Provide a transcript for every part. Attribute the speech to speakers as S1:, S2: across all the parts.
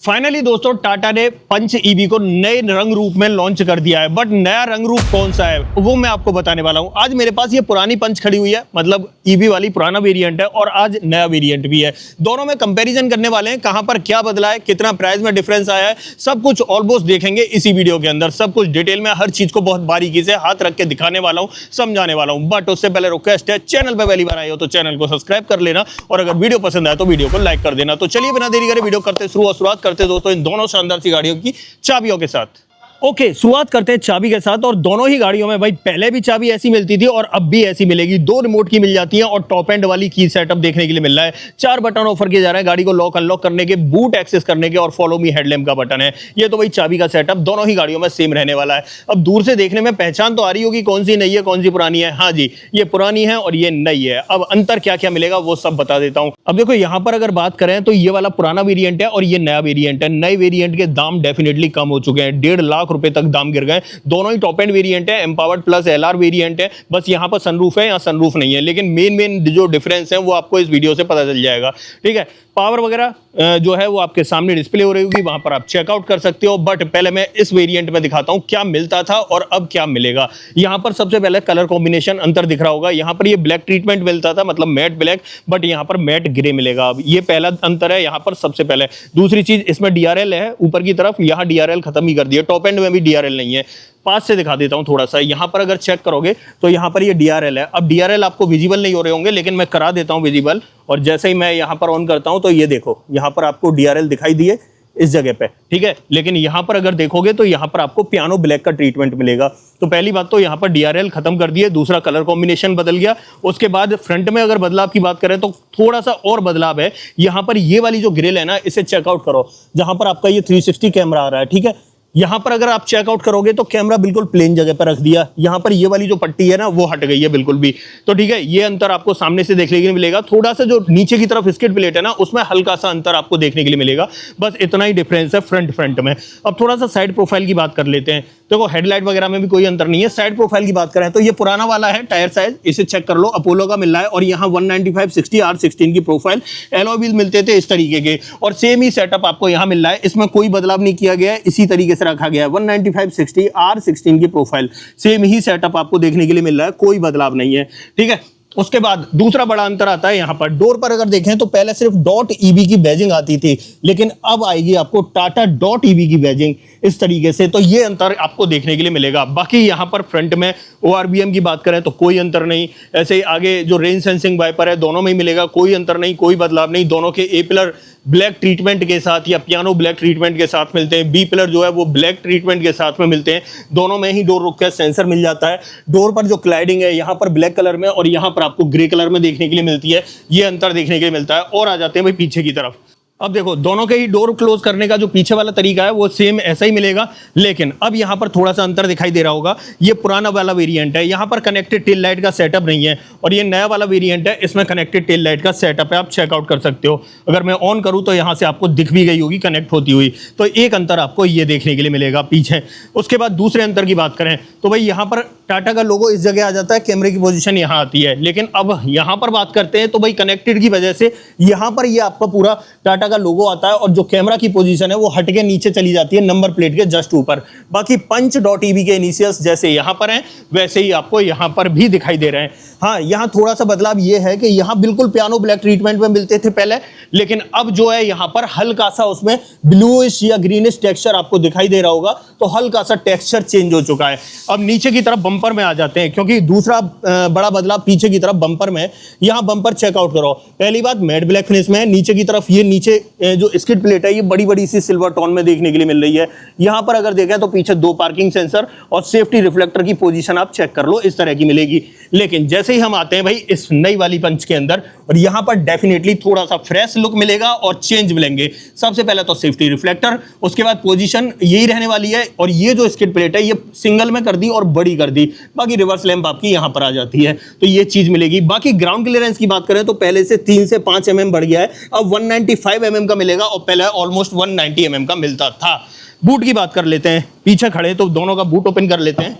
S1: Finally दोस्तों टाटा ने Punch EV को नए रंग रूप में लॉन्च कर दिया है। बट नया रंग रूप कौन सा है वो मैं आपको बताने वाला हूं। आज मेरे पास ये पुरानी पंच खड़ी हुई है, मतलब ईवी वाली पुराना वेरिएंट है और आज नया वेरिएंट भी है। दोनों में कंपैरिजन करने वाले हैं, कहां पर क्या बदला है, कितना प्राइस में डिफरेंस आया है, सब कुछ ऑलमोस्ट देखेंगे इसी वीडियो के अंदर। सब कुछ डिटेल में हर चीज को बहुत बारीकी से हाथ रख के दिखाने वाला हूं, समझाने वाला हूं। बट उससे पहले रिक्वेस्ट है, चैनल पर पहली बार आए हो तो चैनल को सब्सक्राइब कर लेना और अगर वीडियो पसंद आए तो वीडियो को लाइक कर देना। तो चलिए बिना देरी करे वीडियो करते शुरुआत करते दोस्तों इन दोनों शानदार सी गाड़ियों की चाबियों के साथ। ओके, शुरुआत करते हैं चाबी के साथ। और दोनों ही गाड़ियों में भाई पहले भी चाबी ऐसी मिलती थी और अब भी ऐसी मिलेगी। दो रिमोट की मिल जाती है और टॉप एंड वाली की सेटअप देखने के लिए मिल रहा है। 4 बटन ऑफर किए जा रहे हैं गाड़ी को लॉक अनलॉक करने के, बूट एक्सेस करने के और फॉलो मी हेडलैम्प का बटन है। ये तो भाई चाबी का सेटअप दोनों ही गाड़ियों में सेम रहने वाला है। अब दूर से देखने में पहचान तो आ रही होगी कौन सी नई है कौन सी पुरानी है। हाँ जी, ये पुरानी है और ये नई है। अब अंतर क्या क्या मिलेगा वो सब बता देता हूं। अब देखो यहां पर अगर बात करें तो ये वाला पुराना वेरिएंट है और ये नया वेरिएंट है। नए वेरिएंट के दाम डेफिनेटली कम हो चुके हैं, 1.5 लाख रुपए तक दाम गिर गए। दोनों ही टॉप एंड वेरिएंट है, एम्पावर्ड प्लस एलआर वेरिएंट है। बस यहां पर सनरूफ है, यहां सनरूफ नहीं है, लेकिन मेन जो डिफरेंस है वो आपको इस वीडियो से पता चल जाएगा। ठीक है, पावर वगैरह जो है वो आपके सामने डिस्प्ले हो रही होगी, वहां पर आप चेकआउट कर सकते हो। बट पहले मैं इस वेरिएंट में दिखाता हूं क्या मिलता था और अब क्या मिलेगा। यहां पर सबसे पहले कलर कॉम्बिनेशन अंतर दिख रहा होगा। यहां पर ये ब्लैक ट्रीटमेंट मिलता था, मतलब मैट ब्लैक, बट यहां पर मैट ग्रे मिलेगा। अब ये पहला अंतर है यहां पर सबसे पहले। दूसरी चीज, इसमें डीआरएल है ऊपर की तरफ, यहां डीआरएल खत्म ही कर दिया। टॉप एंड में भी डीआरएल नहीं है। पास से दिखा देता हूं थोड़ा सा। यहां पर अगर चेक करोगे तो यहां पर ये डीआरएल है। अब डीआरएल आपको विजिबल नहीं हो रहे होंगे, लेकिन मैं करा देता हूं विजिबल। और जैसे ही मैं यहां पर ऑन करता हूं तो ये देखो यहां पर आपको डीआरएल दिखाई दिए इस जगह पे। ठीक है, लेकिन यहां पर अगर देखोगे तो यहां पर आपको पियानो ब्लैक का ट्रीटमेंट मिलेगा। तो पहली बात तो यहां पर डीआरएल खत्म कर दिए, दूसरा कलर कॉम्बिनेशन बदल गया। उसके बाद फ्रंट में अगर बदलाव की बात करें तो थोड़ा सा और बदलाव है। यहां पर ये वाली जो ग्रिल है ना, इसे चेकआउट करो, जहां पर आपका ये 360 कैमरा आ रहा है। ठीक है, यहां पर अगर आप चेकआउट करोगे तो कैमरा बिल्कुल प्लेन जगह पर रख दिया। यहां पर ये वाली जो पट्टी है ना वो हट गई है बिल्कुल भी। तो ठीक है, ये अंतर आपको सामने से देखने के लिए मिलेगा। थोड़ा सा जो नीचे की तरफ स्किड प्लेट है ना, उसमें हल्का सा अंतर आपको देखने के लिए मिलेगा। बस इतना ही डिफरेंस है फ्रंट में। अब थोड़ा सा साइड प्रोफाइल की बात कर लेते हैं। देखो हेडलाइट वगैरह में भी कोई अंतर नहीं है। साइड प्रोफाइल की बात करें तो ये पुराना वाला है टायर साइज, इसे चेक कर लो, अपोलो का मिल रहा है। और यहाँ 195/60 R16 की प्रोफाइल, एलॉय व्हील मिलते थे इस तरीके के, और सेम ही सेटअप आपको यहाँ मिल रहा है। इसमें कोई बदलाव नहीं किया गया है, इसी तरीके से रखा गया है। 195/60 R16 की प्रोफाइल, सेम ही सेटअप आपको देखने के लिए मिल रहा है, कोई बदलाव नहीं है। ठीक है, उसके बाद दूसरा बड़ा अंतर आता है यहां पर डोर पर। अगर देखें तो पहले सिर्फ .EV की बैजिंग आती थी, लेकिन अब आएगी आपको टाटा .EV की बैजिंग इस तरीके से। तो ये अंतर आपको देखने के लिए मिलेगा। बाकी यहां पर फ्रंट में ORBM की बात करें तो कोई अंतर नहीं। ऐसे ही आगे जो रेन सेंसिंग वाइपर है दोनों में ही मिलेगा, कोई अंतर नहीं, कोई बदलाव नहीं। दोनों के ए पिलर ब्लैक ट्रीटमेंट के साथ या पियानो ब्लैक ट्रीटमेंट के साथ मिलते हैं, बी पिलर जो है वो ब्लैक ट्रीटमेंट के साथ में मिलते हैं। दोनों में ही डोर रुक का सेंसर मिल जाता है। डोर पर जो क्लाइडिंग है यहाँ पर ब्लैक कलर में और यहाँ पर आपको ग्रे कलर में देखने के लिए मिलती है। ये अंतर देखने के लिए मिलता है। और आ जाते हैं भाई पीछे की तरफ। अब देखो दोनों के ही डोर क्लोज करने का जो पीछे वाला तरीका है वो सेम ऐसा ही मिलेगा, लेकिन अब यहां पर थोड़ा सा अंतर दिखाई दे रहा होगा। ये पुराना वाला वेरिएंट है, यहां पर कनेक्टेड टेल लाइट का सेटअप नहीं है, और ये नया वाला वेरिएंट है, इसमें कनेक्टेड टेल लाइट का सेटअप है। आप चेकआउट कर सकते हो। अगर मैं ऑन करूं तो यहां से आपको दिख भी गई होगी कनेक्ट होती हुई। तो एक अंतर आपको ये देखने के लिए मिलेगा पीछे। उसके बाद दूसरे अंतर की बात करें तो भाई यहां पर टाटा का लोगो इस जगह आ जाता है, कैमरे की पोजीशन यहां आती है। लेकिन अब यहां पर बात करते हैं तो भाई कनेक्टेड की वजह से यहां पर ये आपका पूरा टाटा का लोगो आता है और जो कैमरा की पोजीशन है वो हट के नीचे चली जाती है, नंबर प्लेट के जस्ट ऊपर। बाकी पंच .EV के इनिशियल्स जैसे यहां पर हैं वैसे ही आपको यहां पर भी दिखाई दे रहे हैं। हाँ, यहां थोड़ा सा बदलाव ये है कि यहां बिल्कुल पियानो ब्लैक ट्रीटमेंट में मिलते थे पहले, लेकिन अब जो है यहां पर हल्का सा उसमें ब्लूइश या ग्रीनिश टेक्सचर आपको दिखाई दे रहा होगा। तो हल्का सा टेक्सचर चेंज हो चुका है। अब नीचे की तरफ बंपर में आ जाते हैं, क्योंकि दूसरा बड़ा बदलाव पीछे की तरफ बंपर में। यहां बंपर चेकआउट करो, पहली बात मैट ब्लैक फिनिश में है। नीचे की तरफ ये नीचे जो स्किड प्लेट है ये बड़ी बड़ी सी सिल्वर टोन में देखने के लिए मिल रही है। यहां पर अगर देखें तो पीछे 2 पार्किंग सेंसर और सेफ्टी रिफ्लेक्टर की पोजीशन आप चेक कर लो, इस तरह की मिलेगी। लेकिन जैसे ही हम आते हैं भाई इस नई वाली पंच के अंदर, और यहां पर डेफिनेटली थोड़ा सा फ्रेश लुक मिलेगा और चेंज मिलेंगे। सबसे पहले तो सेफ्टी रिफ्लेक्टर, उसके बाद पोजीशन यही रहने वाली है, और ये जो स्किड प्लेट है ये सिंगल में कर दी और बड़ी कर दी। बाकी रिवर्स लैंप आपकी यहां पर आ जाती है, तो ये चीज मिलेगी। बाकी ग्राउंड क्लियरेंस की बात करें तो पहले से 3 से 5 mm बढ़ गया है, अब 195 mm का मिलेगा और पहले ऑलमोस्ट 190 mm का मिलता था। बूट की बात कर लेते हैं, पीछे खड़े तो दोनों का बूट ओपन कर लेते हैं।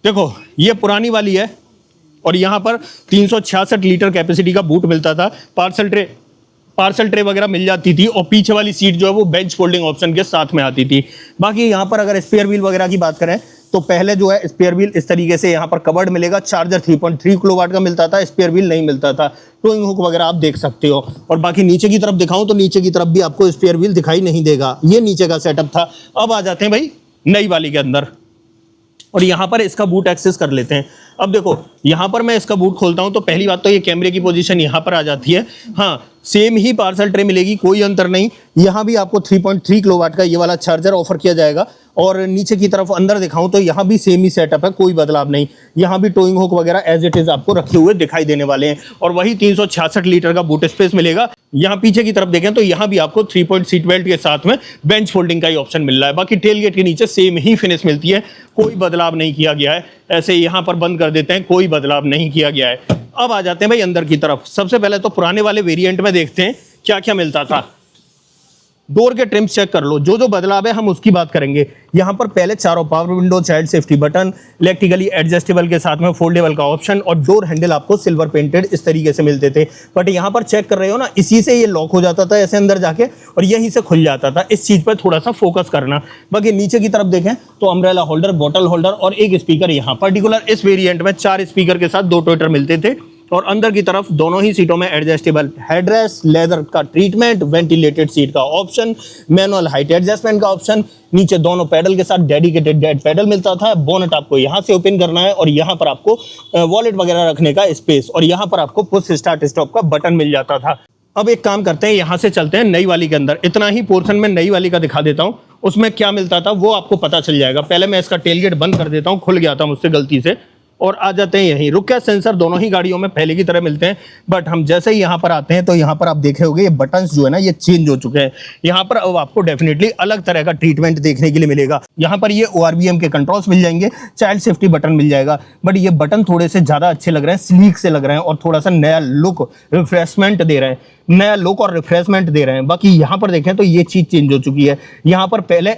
S1: देखो ये पुरानी वाली है और यहाँ पर 366 लीटर कैपेसिटी का बूट मिलता था। पार्सल ट्रे पार्सल ट्रे वगैरह मिल जाती थी और पीछे वाली सीट जो है वो बेंच फोल्डिंग ऑप्शन के साथ में आती थी। बाकी यहाँ पर अगर स्पेयर व्हील वगैरह की बात करें तो पहले जो है स्पेयर व्हील इस तरीके से यहाँ पर कवर्ड मिलेगा, चार्जर 3.3 किलोवाट का मिलता था, स्पेयर व्हील नहीं मिलता था। टोइंग हुक वगैरह आप देख सकते हो। और बाकी नीचे की तरफ दिखाऊं तो नीचे की तरफ भी आपको स्पेयर व्हील दिखाई नहीं देगा। ये नीचे का सेटअप था। अब आ जाते हैं भाई नई वाली के अंदर और यहाँ पर इसका बूट एक्सेस कर लेते हैं। अब देखो यहाँ पर मैं इसका बूट खोलता हूँ तो पहली बात तो ये कैमरे की पोजीशन यहाँ पर आ जाती है। हाँ, सेम ही पार्सल ट्रे मिलेगी, कोई अंतर नहीं। यहाँ भी आपको 3.3 किलोवाट का ये वाला चार्जर ऑफर किया जाएगा। और नीचे की तरफ अंदर दिखाऊं तो यहाँ भी सेम ही सेटअप है, कोई बदलाव नहीं। यहाँ भी टोइंग हुक वगैरह एज इट इज आपको रखे हुए दिखाई देने वाले हैं और वही 366 लीटर का बूट स्पेस मिलेगा। यहाँ पीछे की तरफ देखें तो यहाँ भी आपको 3 पॉइंट सीट बेल्ट के साथ में बेंच फोल्डिंग का ही ऑप्शन मिल रहा है। बाकी टेल गेट के नीचे सेम ही फिनिश मिलती है, कोई बदलाव नहीं किया गया है। ऐसे यहाँ पर बंद कर देते हैं, कोई बदलाव नहीं किया गया है। अब आ जाते हैं भाई अंदर की तरफ। सबसे पहले तो पुराने वाले वेरिएंट में देखते हैं क्या क्या मिलता था। डोर के ट्रिम्स चेक कर लो, जो जो बदलाव है हम उसकी बात करेंगे। यहाँ पर पहले चारों power window, child safety button, electrically adjustable के साथ में फोल्डेबल का ऑप्शन और डोर हैंडल आपको सिल्वर पेंटेड इस तरीके से मिलते थे। बट यहाँ पर चेक कर रहे हो ना, इसी से ये लॉक हो जाता था ऐसे अंदर जाके और यहीं से खुल जाता था। इस चीज़ पर थोड़ा सा फोकस करना। बाकी नीचे की तरफ देखें तो अम्ब्रेला होल्डर, बॉटल होल्डर और एक स्पीकर। यहाँ पर्टिकुलर इस वेरियंट में 4 स्पीकर के साथ 2 ट्विटर मिलते थे। और अंदर की तरफ दोनों ही सीटों में एडजस्टेबल हेडरेस्ट, लेदर का ट्रीटमेंट, वेंटिलेटेड सीट का ऑप्शन, मैनुअल हाइट एडजस्टमेंट का ऑप्शन। नीचे दोनों पैडल के साथ डेडिकेटेड डेड पैडल मिलता था। बोनट आपको यहाँ से ओपन करना है और यहाँ पर आपको वॉलेट वगैरह रखने का स्पेस और यहाँ पर आपको पुश स्टार्ट स्टॉप का बटन मिल जाता था। अब एक काम करते हैं, यहाँ से चलते हैं नई वाली के अंदर। इतना ही पोर्शन में नई वाली का दिखा देता हूँ, उसमें क्या मिलता था वो आपको पता चल जाएगा। पहले मैं इसका टेलगेट बंद कर देता हूँ, खुल गया था मुझसे गलती से। और आ जाते हैं यहीं। रुक गैस सेंसर दोनों ही गाड़ियों में पहले की तरह मिलते हैं, बट हम जैसे ही यहाँ पर आते हैं तो यहाँ पर आप देखे होंगे ये बटन्स जो है ना ये चेंज हो चुके हैं। यहाँ पर अब आपको डेफिनेटली अलग तरह का ट्रीटमेंट देखने के लिए मिलेगा। यहाँ पर ये ORVM के कंट्रोल्स मिल जाएंगे, चाइल्ड सेफ्टी बटन मिल जाएगा। बट ये बटन थोड़े से ज़्यादा अच्छे लग रहे हैं, स्लीक से लग रहे हैं और थोड़ा सा नया लुक, रिफ्रेशमेंट दे रहे हैं, नया लुक और रिफ्रेशमेंट दे रहे हैं। बाकी यहाँ पर देखें तो ये चीज़ चेंज हो चुकी है। यहाँ पर पहले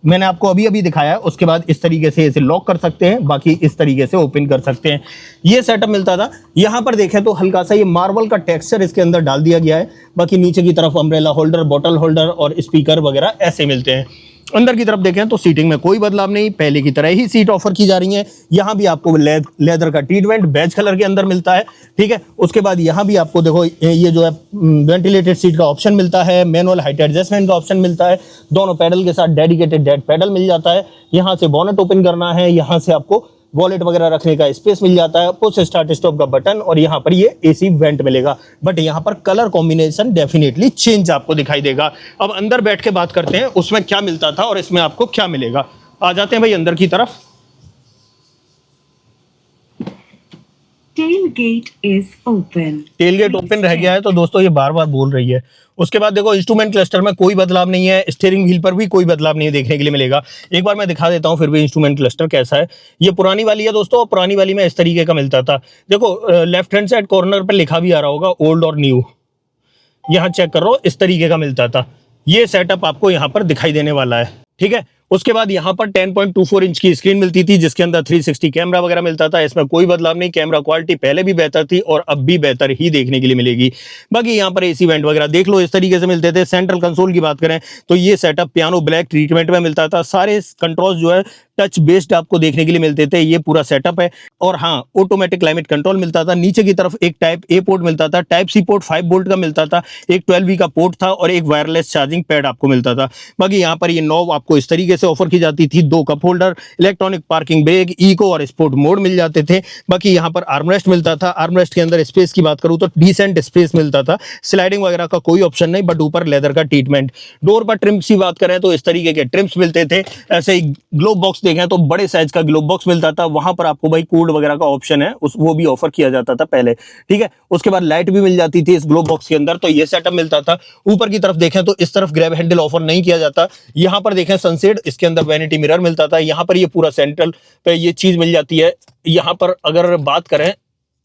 S1: मैंने आपको अभी दिखाया है, उसके बाद इस तरीके से इसे लॉक कर सकते हैं, बाकी इस तरीके से ओपन कर सकते हैं। ये सेटअप मिलता था। यहाँ पर देखें तो हल्का सा ये मार्बल का टेक्सचर इसके अंदर डाल दिया गया है। बाकी नीचे की तरफ अम्ब्रेला होल्डर, बॉटल होल्डर और स्पीकर वगैरह ऐसे मिलते हैं। अंदर की तरफ देखें तो सीटिंग में कोई बदलाव नहीं, पहले की तरह ही सीट ऑफर की जा रही है। यहाँ भी आपको लेदर का ट्रीटमेंट बेज कलर के अंदर मिलता है, ठीक है। उसके बाद यहाँ भी आपको देखो ये जो है वेंटिलेटेड सीट का ऑप्शन मिलता है, मैनुअल हाइट एडजस्टमेंट का ऑप्शन मिलता है। दोनों पैडल के साथ डेडिकेटेड डेड पैडल मिल जाता है। यहाँ से बोनट ओपन करना है, यहाँ से आपको वॉलेट वगैरह रखने का स्पेस मिल जाता है, पुश स्टार्ट स्टॉप का बटन और यहाँ पर ये AC वेंट मिलेगा। बट यहाँ पर कलर कॉम्बिनेशन डेफिनेटली चेंज आपको दिखाई देगा। अब अंदर बैठ के बात करते हैं उसमें क्या मिलता था और इसमें आपको क्या मिलेगा। आ जाते हैं भाई अंदर की तरफ।
S2: Tailgate is open.
S1: Tailgate open रह गया है तो दोस्तों ये बार बार बोल रही है। उसके बाद देखो इंस्ट्रूमेंट क्लस्टर में कोई बदलाव नहीं है, स्टीयरिंग व्हील पर भी कोई बदलाव नहीं देखने के लिए मिलेगा। एक बार मैं दिखा देता हूँ फिर भी इंस्ट्रूमेंट क्लस्टर कैसा है। ये पुरानी वाली है दोस्तों, और पुरानी वाली में इस तरीके का मिलता था। देखो लेफ्ट हैंड साइड कॉर्नर पर लिखा भी आ रहा होगा ओल्ड और न्यू, यहाँ चेक करो इस तरीके का मिलता था। ये सेटअप आपको यहाँ पर दिखाई देने वाला है, ठीक है। उसके बाद यहाँ पर 10.24 इंच की स्क्रीन मिलती थी जिसके अंदर 360 कैमरा वगैरह मिलता था। इसमें कोई बदलाव नहीं, कैमरा क्वालिटी पहले भी बेहतर थी और अब भी बेहतर ही देखने के लिए मिलेगी। बाकी यहाँ पर AC वेंट वगैरह देख लो इस तरीके से मिलते थे। सेंट्रल कंसोल की बात करें तो ये सेटअप पियानो ब्लैक ट्रीटमेंट में मिलता था। सारे कंट्रोल्स जो है टच बेस्ड आपको देखने के लिए मिलते थे। ये पूरा सेटअप है। और हाँ, ऑटोमेटिक क्लाइमेट कंट्रोल मिलता था। नीचे की तरफ एक टाइप A पोर्ट मिलता था, टाइप C पोर्ट 5 वोल्ट का मिलता था, एक 12V का पोर्ट था और एक वायरलेस चार्जिंग पैड आपको मिलता था। बाकी यहाँ पर ये नॉब आपको इस तरीके से ऑफर की जाती थी। 2 cup holder, electronic parking brake, eco और स्पोर्ट मोड मिल जाते थे। बाकी यहाँ पर आर्मरेस्ट मिलता था। आर्मरेस्ट के अंदर स्पेस की बात करूँ तो डिसेंट स्पेस मिलता था। स्लाइडिंग वगैरह का कोई ऑप्शन नहीं, बट ऊपर लेदर का ट्रीटमेंट। डोर पर ट्रिम्स की बात करें तो इस तरीके के ट्रिम्स मिलते थे। ऐसे ही ग्लोब बॉक्स देखें तो बड़े साइज का ग्लोब बॉक्स मिलता था। वहां पर आपको भाई कूल्ड वगैरह का ऑप्शन है, वो भी ऑफर किया जाता था पहले, ठीक है। उसके बाद लाइट भी मिल जाती थी इस ग्लोब बॉक्स के अंदर, तो ये सेटअप मिलता था। ऊपर की तरफ देखें तो इस तरफ ग्रैब हैंडल ऑफर नहीं किया जाता। यहाँ पर देखें सनसेट, इसके अंदर वैनिटी मिरर मिलता था। यहाँ पर ये पूरा सेंट्रल पे ये चीज मिल जाती है। यहाँ पर अगर बात करें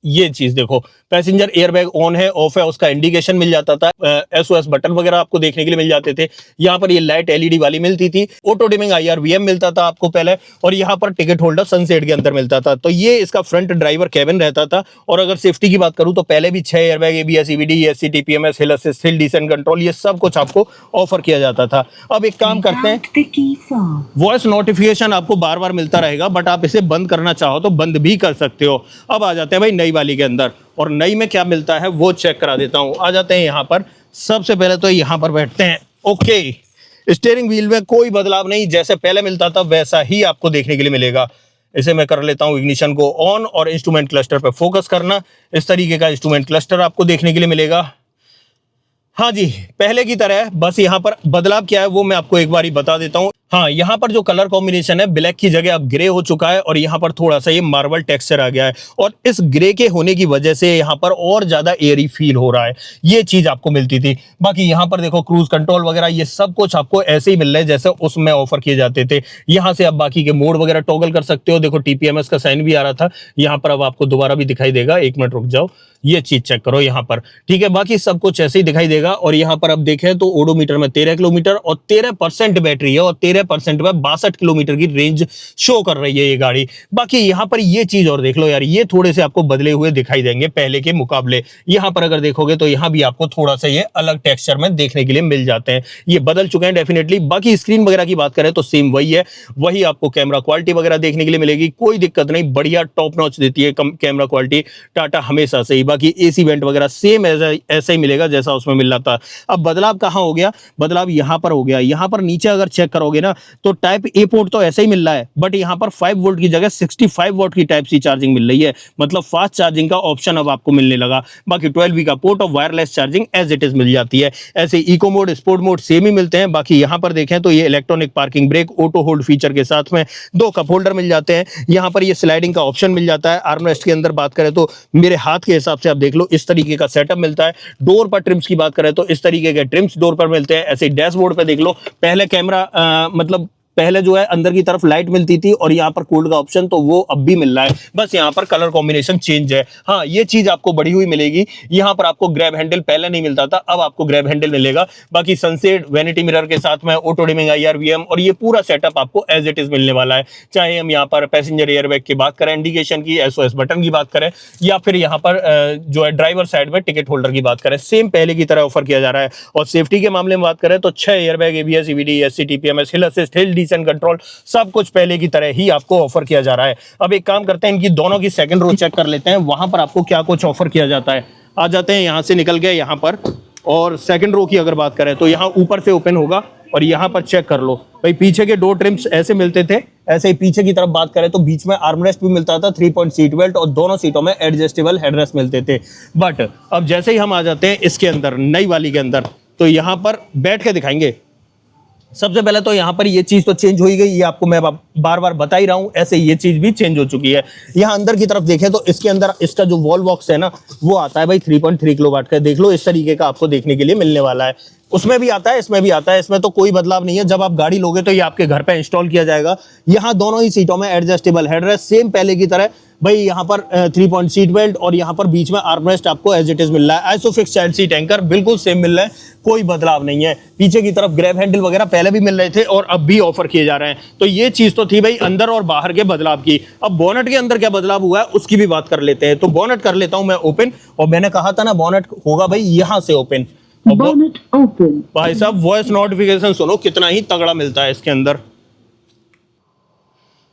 S1: ये चीज देखो, पैसेंजर एयरबैग ऑन है ऑफ है उसका इंडिकेशन मिल जाता था, SOS बटन वगैरह आपको देखने के लिए मिल जाते थे। यहाँ पर ये लाइट LED वाली मिलती थी, ऑटो डिमिंग IRVM मिलता था आपको पहले, और यहाँ पर टिकट होल्डर सनसेट के अंदर मिलता था। तो ये इसका फ्रंट ड्राइवर कैबिन रहता था। और अगर सेफ्टी की बात करूँ तो पहले भी 6 airbag, ABS EBD ESC TPMS हिल असिस्ट हिल डिसेंट कंट्रोल ये सब कुछ आपको ऑफर किया जाता था। अब एक काम करते हैं,
S2: Without the key fob.
S1: Voice notification आपको बार बार मिलता रहेगा, बट आप इसे बंद करना चाहो तो बंद भी कर सकते हो। अब आ जाते हैं भाई नई वाली के अंदर, और नई में क्या मिलता है वो चेक करा देता हूं। आ जाते हैं यहाँ पर, सबसे पहले तो यहाँ पर बैठते हैं। ओके, स्टीयरिंग व्हील में कोई बदलाव नहीं, जैसे पहले मिलता था वैसा ही आपको देखने के लिए मिलेगा। इसे मैं कर लेता हूं इग्निशन को ऑन, और इंस्ट्रूमेंट क्लस्टर पे फोकस करना, इस तरीके का इंस्ट्रूमेंट क्लस्टर आपको देखने के लिए मिलेगा। हाँ जी, पहले की तरह, बस यहाँ पर बदलाव क्या है वो मैं आपको एक बार ही बता देता हूँ। हाँ, यहाँ पर जो कलर कॉम्बिनेशन है ब्लैक की जगह अब ग्रे हो चुका है, और यहाँ पर थोड़ा सा ये मार्बल टेक्सचर आ गया है, और इस ग्रे के होने की वजह से यहाँ पर और ज्यादा एयरी फील हो रहा है। ये चीज आपको मिलती थी। बाकी यहाँ पर देखो क्रूज कंट्रोल वगैरह ये सब कुछ आपको ऐसे ही मिल रहा है जैसे उसमें ऑफर किए जाते थे। यहाँ से आप बाकी के मोड वगैरह टॉगल कर सकते हो। देखो TPMS का साइन भी आ रहा था, यहाँ पर अब आपको दोबारा भी दिखाई देगा। एक मिनट रुक जाओ, ये चीज चेक करो यहाँ पर, ठीक है। बाकी सब कुछ ऐसे ही दिखाई देगा। और यहाँ पर अब देखें तो ओडोमीटर में 13 किलोमीटर और 13% बैटरी है, और 13% में 62 किलोमीटर की रेंज शो कर रही है ये गाड़ी। बाकी यहाँ पर ये चीज और देख लो यार, ये थोड़े से आपको बदले हुए दिखाई देंगे पहले के मुकाबले। यहाँ पर अगर देखोगे तो यहाँ भी आपको थोड़ा सा ये अलग टेक्सचर में देखने के लिए मिल जाते हैं, ये बदल चुके हैं डेफिनेटली। बाकी स्क्रीन वगैरह की बात करें तो सेम वही है, वही आपको कैमरा क्वालिटी वगैरह देखने के लिए मिलेगी, कोई दिक्कत नहीं, बढ़िया टॉप नॉच देती है कैमरा क्वालिटी टाटा हमेशा से ही। बाकी AC वेंट वगैरह सेम ऐसा ही मिलेगा जैसा उसमें मिल रहा था। अब बदलाव कहाँ हो गया? बदलाव यहाँ पर हो गया। यहाँ पर नीचे अगर चेक करोगे ना तो टाइप A पोर्ट तो ऐसा ही मिल रहा है, बट यहाँ पर 5 वोल्ट की जगह 65 वोल्ट की टाइप C चार्जिंग मिल रही है, मतलब फास्ट चार्जिंग का ऑप्शन अब आपको मिलने लगा। बाकी 12V का पोर्ट और wireless charging as it is मिल जाती है। ऐसे eco mode, sport mode same ही मिलते हैं। बाकी यहाँ पर देखें तो ये electronic parking brake, auto hold feature के साथ में 2 कप होल्डर मिल जाते हैं। यहाँ पर ये स्लाइडिंग का ऑप्शन मिल जाता है। आर्मरेस्ट की अंदर बात करें तो मेरे हाथ के हिसाब से आप देख लो इस तरीके का सेटअप मिलता है। डोर पर ट्रिम्स की बात करें तो इस तरीके के ट्रिम्स डोर पर मिलते हैं। ऐसे डैशबोर्ड पे देख लो, पहले कैमरा मतलब पहले जो है अंदर की तरफ लाइट मिलती थी, और यहाँ पर कोल्ड का ऑप्शन तो वो अब भी मिल रहा है, बस यहाँ पर कलर कॉम्बिनेशन चेंज है। हाँ, ये चीज आपको बढ़ी हुई मिलेगी। यहाँ पर आपको ग्रैब हैंडल पहले नहीं मिलता था, अब आपको ग्रैब हैंडल मिलेगा। बाकी सनसेट वैनिटी मिरर के साथ में ऑटो डिमिंग IRVM, और ये पूरा सेटअप आपको एज इट इज मिलने वाला है। चाहे हम यहाँ पर पैसेंजर एयरबैग की बात करें, इंडिकेशन की, SOS बटन की बात करें, या फिर यहाँ पर जो है ड्राइवर साइड में टिकट होल्डर की बात करें, सेम पहले की तरह ऑफर किया जा रहा है। और सेफ्टी के मामले में बात करें तो 6 airbag, ABS EBD ESC TPMS हिल असिस्ट हिल डिसेंट कंट्रोल सब कुछ पहले की तरह ही आपको ऑफर किया जा रहा है। अब एक काम करते हैं, इनकी दोनों की सेकंड रो चेक कर लेते हैं, वहां पर आपको क्या कुछ ऑफर किया जाता है। आ जाते हैं यहां से निकल गए यहाँ पर, और सेकंड रो की अगर बात करें तो यहाँ ऊपर से ओपन होगा, और यहाँ पर चेक कर लो भाई, पीछे के 2 ट्रिम्स ऐसे मिलते थे। ऐसे ही पीछे की तरफ बात करें तो बीच में आर्मरेस्ट भी मिलता था, 3 पॉइंट सीट बेल्ट, और दोनों सीटों में एडजस्टेबल हेडरेस्ट मिलते थे। बट अब जैसे ही हम आ जाते हैं इसके अंदर, नई वाली के अंदर, तो यहाँ पर बैठ के दिखाएंगे। सबसे पहले तो यहाँ पर ये चीज तो चेंज हो ही गई, ये आपको मैं बार बार बता ही रहा हूँ, ऐसे ये चीज भी चेंज हो चुकी है। यहाँ अंदर की तरफ देखें तो इसके अंदर इसका जो वॉल बॉक्स है ना वो आता है भाई 3.3 किलोवाट का, देख लो इस तरीके का आपको देखने के लिए मिलने वाला है। उसमें भी आता है, इसमें भी आता है, इसमें तो कोई बदलाव नहीं है। जब आप गाड़ी लोगे तो ये आपके घर पे इंस्टॉल किया जाएगा। यहाँ दोनों ही सीटों में एडजस्टेबल हेडरेस्ट सेम पहले की तरह भाई, यहाँ पर 3 पॉइंट सीट बेल्ट, और यहाँ पर बीच में आर्मरेस्ट आपको एज इट इज मिल रहा है। आइसोफिक्स चाइल्ड सीट एंकर बिल्कुल सेम मिल रहा है, कोई बदलाव नहीं है। पीछे की तरफ ग्रैब हैंडल वगैरह पहले भी मिल रहे थे और अब भी ऑफर किए जा रहे हैं। तो ये चीज तो थी भाई अंदर और बाहर के बदलाव की। अब बोनट के अंदर क्या बदलाव हुआ है उसकी भी बात कर लेते हैं। तो बोनट कर लेता हूं मैं ओपन, और मैंने कहा था ना बोनट होगा भाई यहां से ओपन।
S2: Bonnet open.
S1: भाई साहब वॉइस नोटिफिकेशन सुनो कितना ही तगड़ा मिलता है इसके अंदर।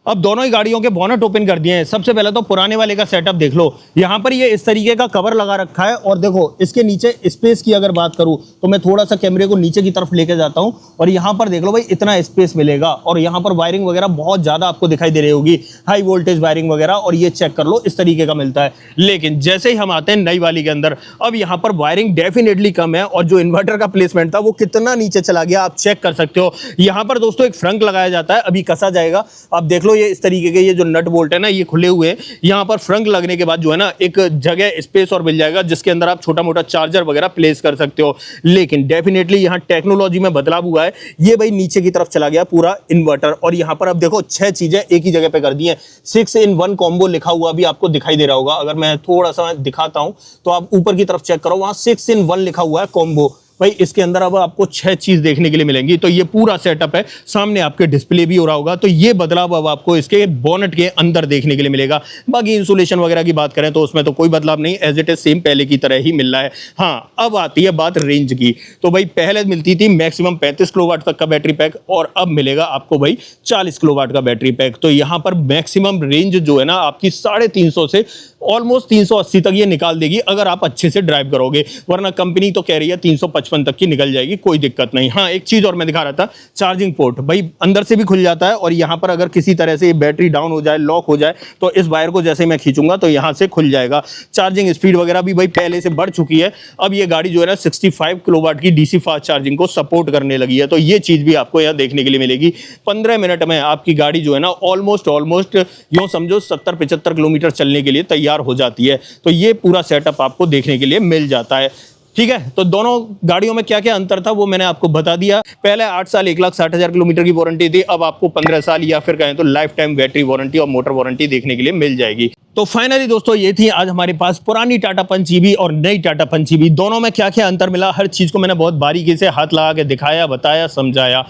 S1: अब दोनों ही गाड़ियों के बोनट ओपन कर दिए हैं। सबसे पहले तो पुराने वाले का सेटअप देख लो, यहाँ पर ये इस तरीके का कवर लगा रखा है, और देखो इसके नीचे स्पेस की अगर बात करूँ तो मैं थोड़ा सा कैमरे को नीचे की तरफ लेके जाता हूँ, और यहाँ पर देख लो भाई इतना स्पेस मिलेगा, और यहाँ पर वायरिंग वगैरह बहुत ज़्यादा आपको दिखाई दे रही होगी, हाई वोल्टेज वायरिंग वगैरह, और ये चेक कर लो इस तरीके का मिलता है। लेकिन जैसे ही हम आते हैं नई वाली के अंदर, अब यहाँ पर वायरिंग डेफिनेटली कम है, और जो इन्वर्टर का प्लेसमेंट था वो कितना नीचे चला गया आप चेक कर सकते हो। यहाँ पर दोस्तों एक फ्रंक लगाया जाता है, अभी कसा जाएगा। आप देख लो ये इस तरीके के ये जो नट बोल्ट है ना ये खुले हुए हैं। यहाँ पर फ्रंक लगने के बाद जो है ना एक जगह स्पेस और मिल जाएगा जिसके अंदर आप छोटा मोटा चार्जर वगैरह प्लेस कर सकते हो। लेकिन डेफिनेटली यहाँ टेक्नोलॉजी में बदलाव हुआ है। ये भाई नीचे की तरफ चला गया पूरा इन्वर्टर, और यहाँ पर अब देखो 6 चीजें एक ही जगह पे कर दी हैं। 6-in-1 कॉम्बो लिखा हुआ भी आपको दिखाई दे रहा होगा। अगर मैं थोड़ा सा दिखाता हूं तो आप ऊपर की तरफ चेक करो, वहां 6-in-1 लिखा हुआ है कॉम्बो। भाई इसके अंदर अब आपको 6 चीज देखने के लिए मिलेंगी। तो ये पूरा सेटअप है, सामने आपके डिस्प्ले भी हो रहा होगा। तो ये बदलाव अब आपको इसके बोनट के अंदर देखने के लिए मिलेगा। बाकी इंसुलेशन वगैरह की बात करें तो उसमें तो कोई बदलाव नहीं, एज इट इज सेम पहले की तरह ही मिल रहा है। हाँ, अब आती है बात रेंज की। तो भाई पहले मिलती थी मैक्सिमम 35 किलोवाट तक का बैटरी पैक, और अब मिलेगा आपको भाई 40 किलोवाट का बैटरी पैक। तो यहाँ पर मैक्सिमम रेंज जो है ना आपकी 350 से ऑलमोस्ट 380 तक ये निकाल देगी अगर आप अच्छे से ड्राइव करोगे, वरना कंपनी तो कह रही है 355 तक की निकल जाएगी, कोई दिक्कत नहीं। हाँ, एक चीज और मैं दिखा रहा था, चार्जिंग पोर्ट भाई अंदर से भी खुल जाता है, और यहाँ पर अगर किसी तरह से बैटरी डाउन हो जाए, लॉक हो जाए, तो इस वायर को जैसे मैं खींचूंगा तो यहाँ से खुल जाएगा। चार्जिंग स्पीड वगैरह भी भाई पहले से बढ़ चुकी है। अब ये गाड़ी जो है ना 65 किलोवाट की डीसी फास्ट चार्जिंग को सपोर्ट करने लगी है। तो ये चीज भी आपको यहाँ देखने के लिए मिलेगी। 15 मिनट में आपकी गाड़ी जो है ना ऑलमोस्ट यूं समझो 70-75 किलोमीटर चलने के लिए तैयार हो जाती है। तो ये पूरा सेटअप आपको देखने के लिए मिल जाता है। ठीक है, तो दोनों गाड़ियों में क्या क्या अंतर था वो मैंने आपको बता दिया। पहले 8 साल 1,60,000 किलोमीटर की वारंटी थी, अब आपको 15 साल या फिर कहें तो लाइफ टाइम बैटरी वारंटी और मोटर वारंटी देखने के लिए मिल जाएगी। तो फाइनली दोस्तों ये थी आज हमारे पास पुरानी टाटा पंच ईवी और नई टाटा पंच ईवी, दोनों में क्या क्या अंतर मिला, हर चीज को मैंने बहुत बारीकी से हाथ लगा के दिखाया, बताया, समझाया।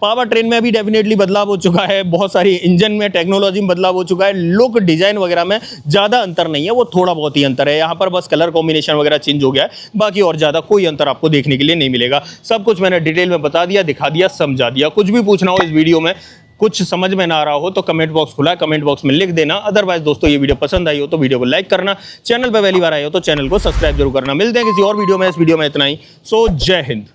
S1: पावर ट्रेन में भी डेफिनेटली बदलाव हो चुका है, बहुत सारी इंजन में टेक्नोलॉजी में बदलाव हो चुका है, लुक डिजाइन वगैरह में ज्यादा अंतर नहीं है, वो थोड़ा बहुत ही अंतर है। यहाँ पर बस कलर कॉम्बिनेशन वगैरह चेंज हो गया है, बाकी और ज्यादा कोई अंतर आपको देखने के लिए नहीं मिलेगा। सब कुछ मैंने डिटेल में बता दिया, दिखा दिया, समझा दिया। कुछ भी पूछना हो इस वीडियो में, कुछ समझ में ना आ रहा हो तो कमेंट बॉक्स खुला है, कमेंट बॉक्स में लिख देना। अदरवाइज दोस्तों ये वीडियो पसंद आई हो तो वीडियो को लाइक करना, चैनल पे पहली बार आए हो तो चैनल को सब्सक्राइब जरूर करना। मिलते हैं किसी और वीडियो में, इस वीडियो में इतना ही। सो जय हिंद।